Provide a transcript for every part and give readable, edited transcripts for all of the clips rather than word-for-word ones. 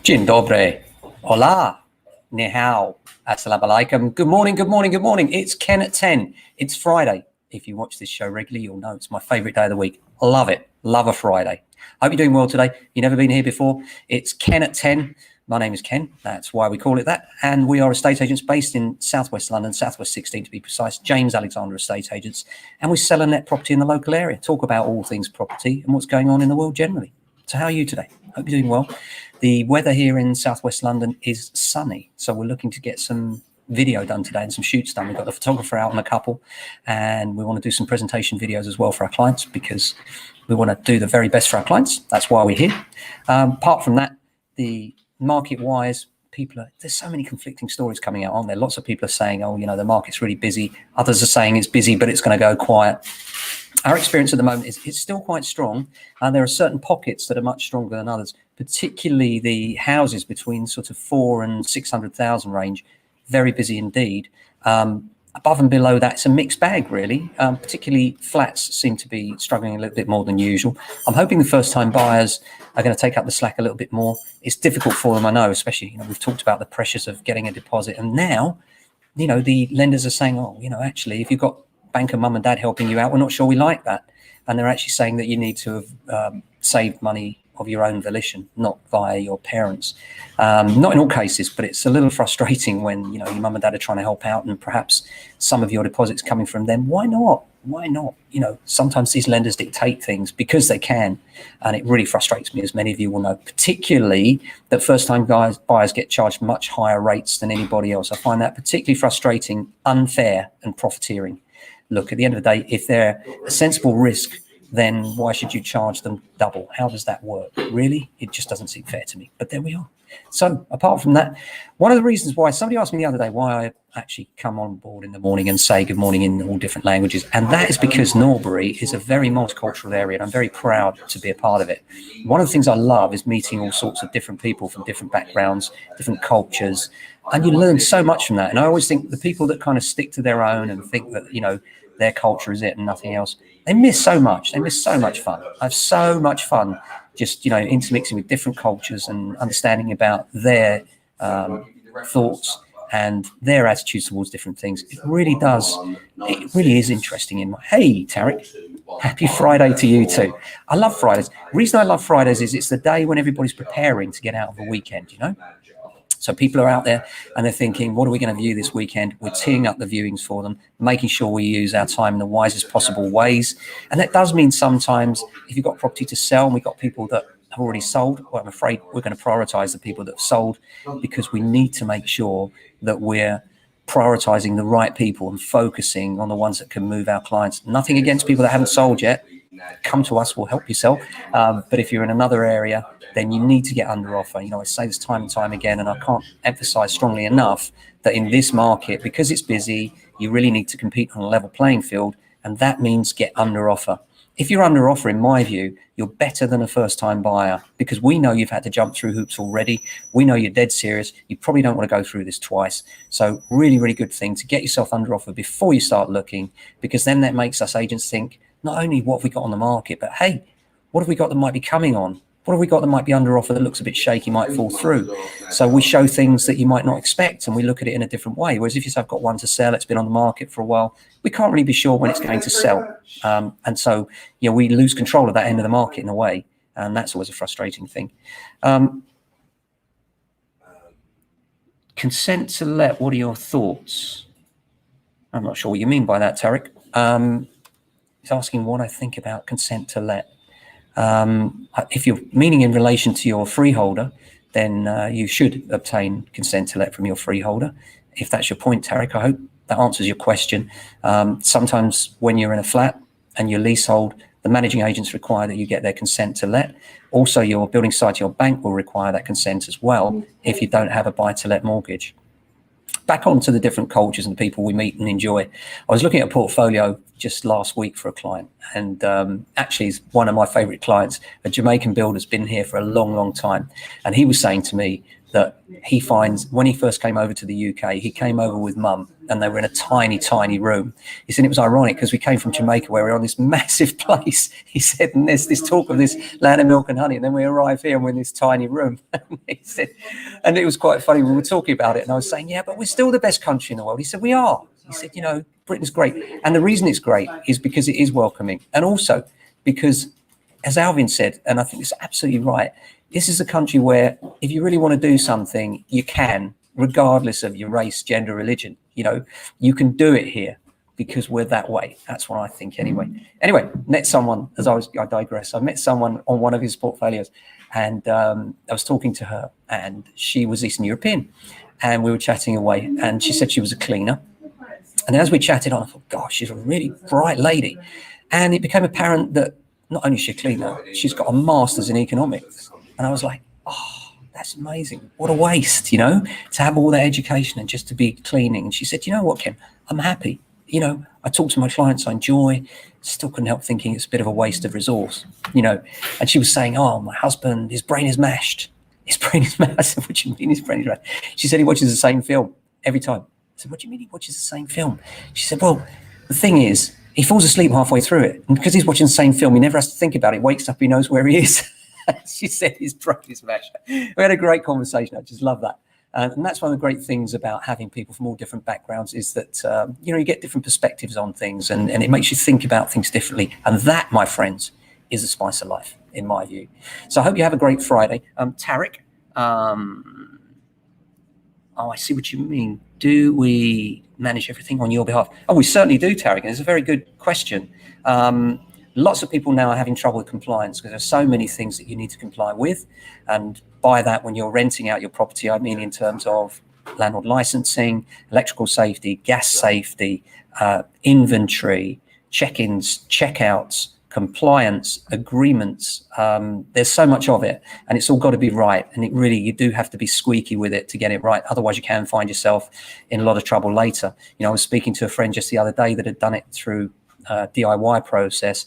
Dzień dobry. Hola. Ni hao. Assalamu alaikum. Good morning, good morning, good morning. It's Ken at 10. It's Friday. If you watch this show regularly, you'll know it's my favorite day of the week. Love it. Love a Friday. Hope you're doing well today. You've never been here before. It's Ken at 10. My name is Ken. That's why we call it that. And we are estate agents based in Southwest London, Southwest 16 to be precise, James Alexander Estate Agents. And we sell a net property in the local area, talk about all things property and what's going on in the world generally. So how are you today? Hope you're doing well. The weather here in Southwest London is sunny. So we're looking to get some video done today and some shoots done. We've got the photographer out on a couple, and we want to do some presentation videos as well for our clients because we want to do the very best for our clients. That's why we're here. Apart from that, the market-wise, there's so many conflicting stories coming out, aren't there? Lots of people are saying, oh, the market's really busy. Others are saying it's busy, but it's going to go quiet. Our experience at the moment is it's still quite strong. And there are certain pockets that are much stronger than others, particularly the houses between sort of 400,000 and 600,000 range. Very busy indeed. Above and below that, it's a mixed bag, really. Particularly flats seem to be struggling a little bit more than usual. I'm hoping the first-time buyers are going to take up the slack a little bit more. It's difficult for them, I know, especially, we've talked about the pressures of getting a deposit. And now, the lenders are saying, oh, actually, if you've got banker mum and dad helping you out, we're not sure we like that. And they're actually saying that you need to have saved money of your own volition, not via your parents. Not in all cases, but it's a little frustrating when, your mum and dad are trying to help out and perhaps some of your deposits coming from them. Why not? Why not? Sometimes these lenders dictate things because they can. And it really frustrates me, as many of you will know, particularly that first-time buyers get charged much higher rates than anybody else. I find that particularly frustrating, unfair and profiteering. Look, at the end of the day, if they're a sensible risk, then why should you charge them double? How does that work? Really? It just doesn't seem fair to me. But there we are. So apart from that, one of the reasons why somebody asked me the other day why I actually come on board in the morning and say good morning in all different languages. And that is because Norbury is a very multicultural area and I'm very proud to be a part of it. One of the things I love is meeting all sorts of different people from different backgrounds, different cultures. And you learn so much from that. And I always think the people that kind of stick to their own and think that, their culture is it and nothing else, they miss so much. They miss so much fun. I have so much fun just, intermixing with different cultures and understanding about their thoughts and their attitudes towards different things. It really is interesting. Hey, Tarek, happy Friday to you too. I love Fridays. The reason I love Fridays is it's the day when everybody's preparing to get out of a weekend, So people are out there and they're thinking, what are we going to view this weekend? We're teeing up the viewings for them, making sure we use our time in the wisest possible ways. And that does mean sometimes if you've got property to sell and we've got people that have already sold, well, I'm afraid we're going to prioritize the people that have sold because we need to make sure that we're prioritizing the right people and focusing on the ones that can move our clients. Nothing against people that haven't sold yet. Come to us, we'll help you sell. But if you're in another area, then you need to get under offer. I say this time and time again, and I can't emphasize strongly enough that in this market, because it's busy, you really need to compete on a level playing field. And that means get under offer. If you're under offer, in my view, you're better than a first-time buyer because we know you've had to jump through hoops already. We know you're dead serious. You probably don't want to go through this twice. So really, really good thing to get yourself under offer before you start looking, because then that makes us agents think, not only what have we got on the market, but hey, what have we got that might be coming on? What have we got that might be under offer that looks a bit shaky, might fall through? So we show things that you might not expect and we look at it in a different way. Whereas if you say, I've got one to sell, it's been on the market for a while, we can't really be sure when it's going to sell. And so, we lose control of that end of the market in a way. And that's always a frustrating thing. Consent to let, what are your thoughts? I'm not sure what you mean by that, Tarek. He's asking what I think about consent to let. If you're meaning in relation to your freeholder, then you should obtain consent to let from your freeholder. If that's your point, Tarek, I hope that answers your question. Sometimes when you're in a flat and you're leasehold, the managing agents require that you get their consent to let. Also, your building society or bank will require that consent as well if you don't have a buy-to-let mortgage. Back on to the different cultures and the people we meet and enjoy. I was looking at a portfolio just last week for a client, and actually he's one of my favorite clients. A Jamaican builder's been here for a long, long time. And he was saying to me that he finds when he first came over to the UK, he came over with mum and they were in a tiny, tiny room. He said it was ironic because we came from Jamaica where we're on this massive place. He said, and there's this talk of this land of milk and honey. And then we arrive here and we're in this tiny room. He said, and it was quite funny. We were talking about it and I was saying, yeah, but we're still the best country in the world. He said, we are. He said, you know, Britain's great. And the reason it's great is because it is welcoming. And also because, as Alvin said, and I think it's absolutely right, this is a country where if you really want to do something, you can, regardless of your race, gender, religion. You know, you can do it here because we're that way. That's what I think anyway. Anyway, met someone, I digress. I met someone on one of his portfolios and I was talking to her and she was Eastern European and we were chatting away and she said she was a cleaner. And as we chatted on, I thought, gosh, she's a really bright lady. And it became apparent that not only is she a cleaner, she's got a master's in economics. And I was like, oh, that's amazing. What a waste, you know, to have all that education and just to be cleaning. And she said, you know what, Ken, I'm happy. You know, I talk to my clients, I enjoy, still couldn't help thinking it's a bit of a waste of resource, you know. And she was saying, oh, my husband, his brain is mashed. His brain is mashed. I said, what do you mean his brain is mashed? She said he watches the same film every time. I said, what do you mean he watches the same film? She said, well, the thing is, he falls asleep halfway through it. And because he's watching the same film, he never has to think about it. Wakes up, he knows where he is. She said his brain is mashed. We had a great conversation. I just love that. And that's one of the great things about having people from all different backgrounds is that, you know, you get different perspectives on things and it makes you think about things differently. And that, my friends, is the spice of life, in my view. So I hope you have a great Friday. Tarek, oh, I see what you mean. Do we manage everything on your behalf? Oh, we certainly do, Tarek. And it's a very good question. Lots of people now are having trouble with compliance because there's so many things that you need to comply with. And by that, when you're renting out your property, I mean in terms of landlord licensing, electrical safety, gas safety, inventory, check-ins, check-outs, compliance, agreements. There's so much of it and it's all got to be right. And it really, you do have to be squeaky with it to get it right. Otherwise you can find yourself in a lot of trouble later. You know, I was speaking to a friend just the other day that had done it through DIY process.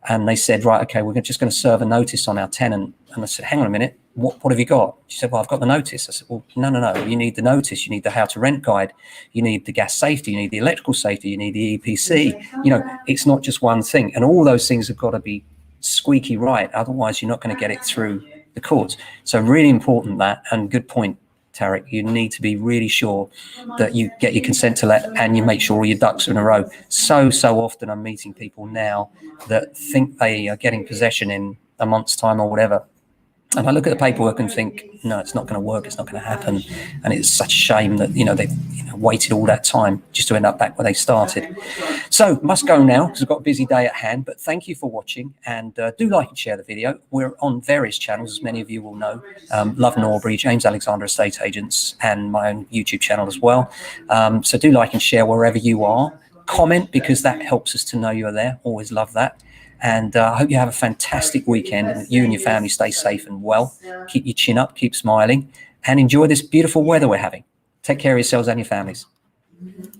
And they said, right, okay, we're just going to serve a notice on our tenant. And I said, hang on a minute, what have you got? She said, well, I've got the notice. I said, well, no, you need the notice. You need the how to rent guide. You need the gas safety. You need the electrical safety. You need the EPC. You know, it's not just one thing. And all those things have got to be squeaky right. Otherwise, you're not going to get it through the courts. So really important that, and good point, Tarek, you need to be really sure that you get your consent to let and you make sure all your ducks are in a row. So often I'm meeting people now that think they are getting possession in a month's time or whatever. And I look at the paperwork and think, no, it's not going to work. It's not going to happen. And it's such a shame that, you know, they've waited all that time just to end up back where they started. So must go now because I've got a busy day at hand. But thank you for watching and do like and share the video. We're on various channels, as many of you will know. Love Norbury, James Alexander Estate Agents, and my own YouTube channel as well. So do like and share wherever you are. Comment because that helps us to know you're there. Always love that. And I hope you have a fantastic weekend and you and your family stay safe and well. Keep your chin up, keep smiling, and enjoy this beautiful weather we're having. Take care of yourselves and your families.